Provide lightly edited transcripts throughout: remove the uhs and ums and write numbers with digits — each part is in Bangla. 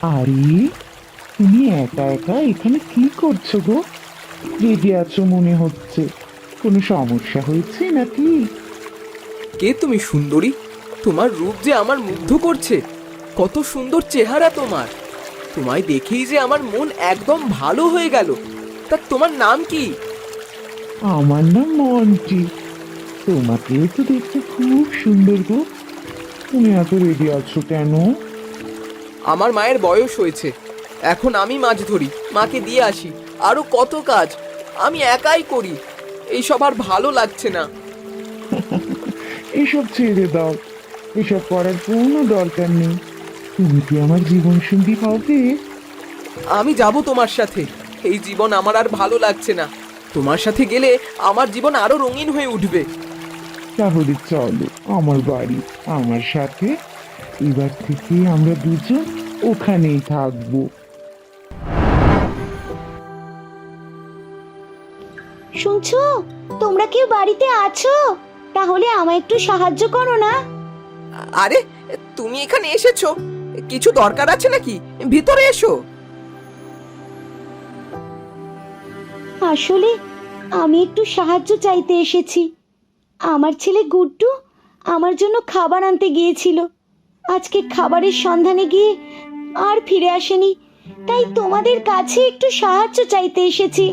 আরে, তুমি একা একা এখানে কি করছো গো? রেগে আছো মনে হচ্ছে। কোনো সমস্যা হয়েছে নাকি? কে তুমি সুন্দরী? তোমার রূপ যে আমার মুগ্ধ করছে। কত সুন্দর চেহারা তোমার। তোমায় দেখেই যে আমার মন একদম ভালো হয়ে গেল। তা তোমার নাম কি? আমার নাম মন্টি। তোমাকেও তো দেখতে খুব সুন্দর গো। তুমি এত রেগে আছো কেন? আমার মায়ের বয়স হয়েছে, এখন আমি মাছ ধরি, মাকে দিয়ে আসি, আরো কত কাজ আমি একাই করি। এইসব আর ভালো লাগছে না। এসব ছেড়ে দাও। এসব করার কোনো দরকার নেই। তুমি কি আমার জীবন সঙ্গী হবে? আমি যাব তোমার সাথে। এই জীবন আমার আর ভালো লাগছে না। তোমার সাথে গেলে আমার জীবন আরো রঙিন হয়ে উঠবে। তাহলে চলো আমার বাড়ি, আমার সাথে। এবার থেকে আমরা দুজন ওখানেই থাকবো। শুনছো? তোমরা কেউ বাড়িতে আছো? তাহলে আমায় একটু সাহায্য করো না। আরে, তুমি এখানে এসেছো? কিছু দরকার আছে নাকি? ভিতরে এসো। আসলে আমি একটু সাহায্য চাইতে এসেছি। আমার ছেলে গুড্ডু আমার জন্য খাবার আনতে গিয়েছিল। আজকে খাবারের সন্ধানে গিয়ে আর ফিরে আসেনি। তাই তোমাদের কাছে একটু সাহায্য চাইতে এসেছি।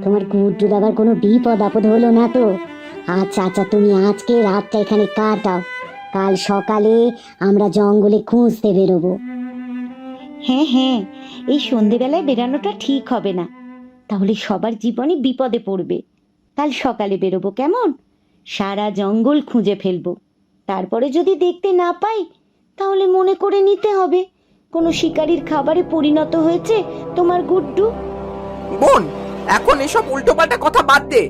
তোমার গুড্ডু দাদার কোনো বিপদ আপদ হলো না তো? আচ্ছা আচ্ছা, তুমি আজকে রাতটা এখানে কাটাও। কাল সকালে আমরা জঙ্গলে খুঁজতে বেরোবো। হ্যাঁ হ্যাঁ, এই সন্ধেবেলায় বেরানোটা ঠিক হবে না। তাহলে সবার জীবনে বিপদে পড়বে। কাল সকালে বেরোবো, কেমন? সারা জঙ্গল খুঁজে ফেলবো। তারপরে যদি দেখতে না পাই, তাহলে মনে করে নিতে হবে কোনো শিকারীর খাবারে পরিণত হয়েছে তোমার গুড্ডু। বোন, এখন এসব উল্টোপাল্টা কথা বাদ দে।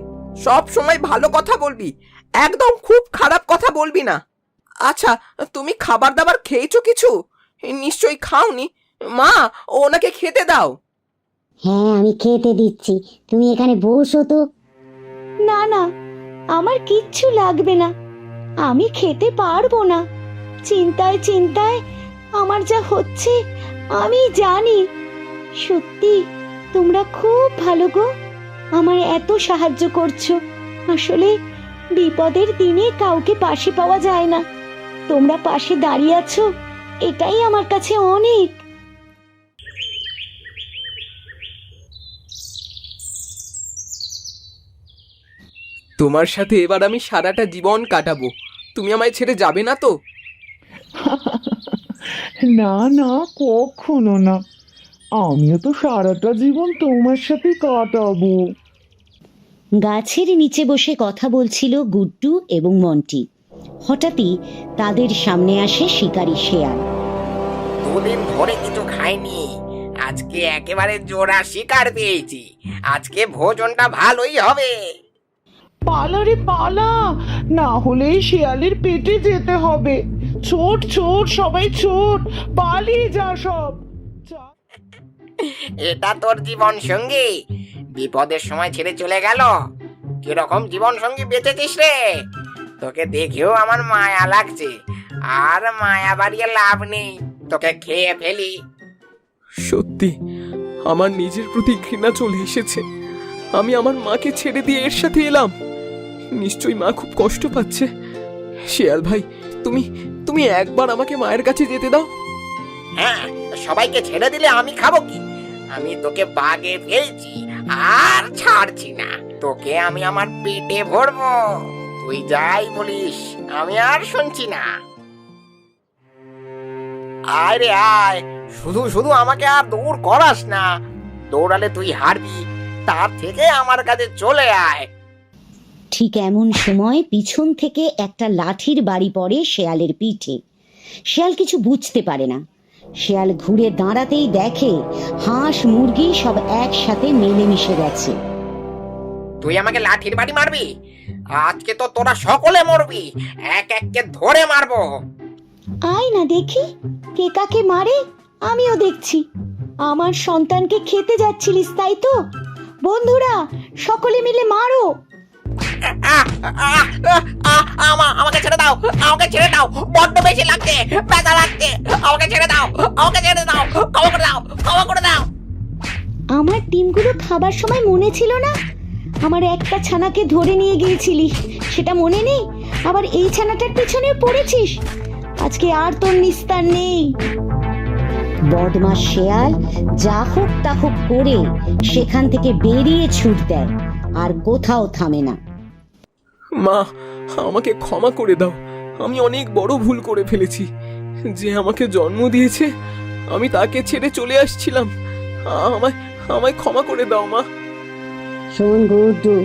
সব সময় ভালো কথা বলবি, একদম খুব খারাপ কথা বলবি না। আচ্ছা, তুমি খাবার দাবার খেয়েছো কিছু? নিশ্চয়ই খাওনি। মা, ওনাকে খেতে দাও। হ্যাঁ, আমি খেতে দিচ্ছি, তুমি এখানে বসো তো। না না, আমার কিচ্ছু লাগবে না। আমি খেতে পারবো না। চিন্তায় চিন্তায় আমার যা হচ্ছে আমি জানি। সত্যি তোমরা খুব ভালো গো, আমার এত সাহায্য করছো। আসলে বিপদের দিনে কাউকে পাশে পাওয়া যায় না। তোমরা পাশে দাঁড়িয়ে আছো, এটাই আমার কাছে অনেক। তোমার সাথে এবার আমি সারাটা জীবন কাটাবো। তুমি আমায় ছেড়ে যাবে না তো? না না, কখনো না। আমিও তো সারাটা জীবন তোমার সাথে কাটাবো। গাছের নিচে বসে কথা বলছিল গুড্ডু এবং মন্টি। হঠাৎই তাদের সামনে আসে শিকারী শেয়াল। দুদিন ধরে কিছু খাইনি, আজকে একেবারে জোড়া শিকার পেয়েছি। আজকে ভোজনটা ভালোই হবে। পালা রে পালা, না হলে এই শিয়ালের পেটে যেতে হবে। ছোট ছোট সবাই ছোট, পালিয়ে যা সব। এটা তোর জীবন সঙ্গী? বিপদের সময় ছেড়ে চলে গেল। কিরকম জীবন সঙ্গী বেঁচেছিস রে? তোকে দেখেও আমার মায়া লাগছে, আর মায়া বাড়িয়ে লাভ নেই, তোকে খেয়ে ফেলি। সত্যি আমার নিজের প্রতি ঘৃণা চলে এসেছে। আমি আমার মাকে ছেড়ে দিয়ে এর সাথে এলাম। নিশ্চয়ই মা খুব কষ্ট পাচ্ছে। শিয়াল ভাই, তুমি তুমি একবার আমাকে মায়ের কাছে যেতে দাও। হ্যাঁ, সবাইকে ছেড়ে দিলে আমি খাবো কি? আমি তোকে বাগে ফেলছি, আর ছাড়ছি না। তোকে আমি আমার পেটে ভরবো। তুই যাই বলিস, আমি আর শুনছি না। আয় রে আয়, শুধু শুধু আমাকে আর দৌড় করাস না। দৌড়ালে তুই হারবি, তার থেকে আমার কাছে চলে আয়। ঠিক এমন সময় পিছন থেকে একটা লাঠির বাড়ি পড়ে শেয়ালের পিঠে। শেয়াল কিছু বুঝতে পারে না। শেয়াল ঘুরে দাঁড়াতেই দেখে হাঁস মুরগি সব একসাথে মিলেমিশে গেছে। তুই আমাকে লাঠির বাড়ি মারবি? আজকে তো তোরা সকলে মরবি। এক এককে ধরে মারবো। আয় না দেখি কে কাকে মারে, আমিও দেখছি। আমার সন্তানকে খেতে যাচ্ছিলিস তাই তো? বন্ধুরা সকলে মিলে মারো। আমাকে ছেড়ে দাও, আমাকে ছেড়ে দাও, বড্ড বেশি লাগছে, ব্যথা লাগছে, আমাকে ছেড়ে দাও, আমাকে ছেড়ে দাও, ক্ষমা করে দাও, ক্ষমা করে দাও। আমার ডিমগুলো খাবার সময় মনে ছিল না? আমার একটা ছানাকে ধরে নিয়ে গিয়েছিলি, সেটা মনে নেই? আবার এই ছানাটার পিছনে পড়েছিস। আজকে আর তোর নিস্তার নেই। বদমাস শেয়াল যা হোক তা হোক করে সেখান থেকে বেরিয়ে ছুট দেয়, আর কোথাও থামে না। মা, আমাকে ক্ষমা করে দাও। আমি অনেক বড় ভুল করে ফেলেছি। যে আমাকে জন্ম দিয়েছে, আমি তাকে ছেড়ে চলে আসছিলাম। আমায় আমায় ক্ষমা করে দাও মা। শোন গুড্ডু,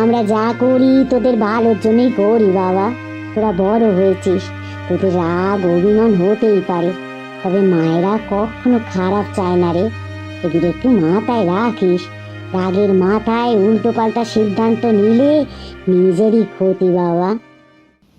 আমরা যা করি তোদের ভালোর জন্যই করি বাবা। তোরা বড় হয়েছিস, তোদের রাগ অভিমান হতেই পারে, তবে মায়েরা কখনো খারাপ চায় না রে। এগুলো একটু মাথায় রাখিস। রাগের মাথায় উল্টো পাল্টা সিদ্ধান্ত নিলে নিজেরই ক্ষতি বাবা।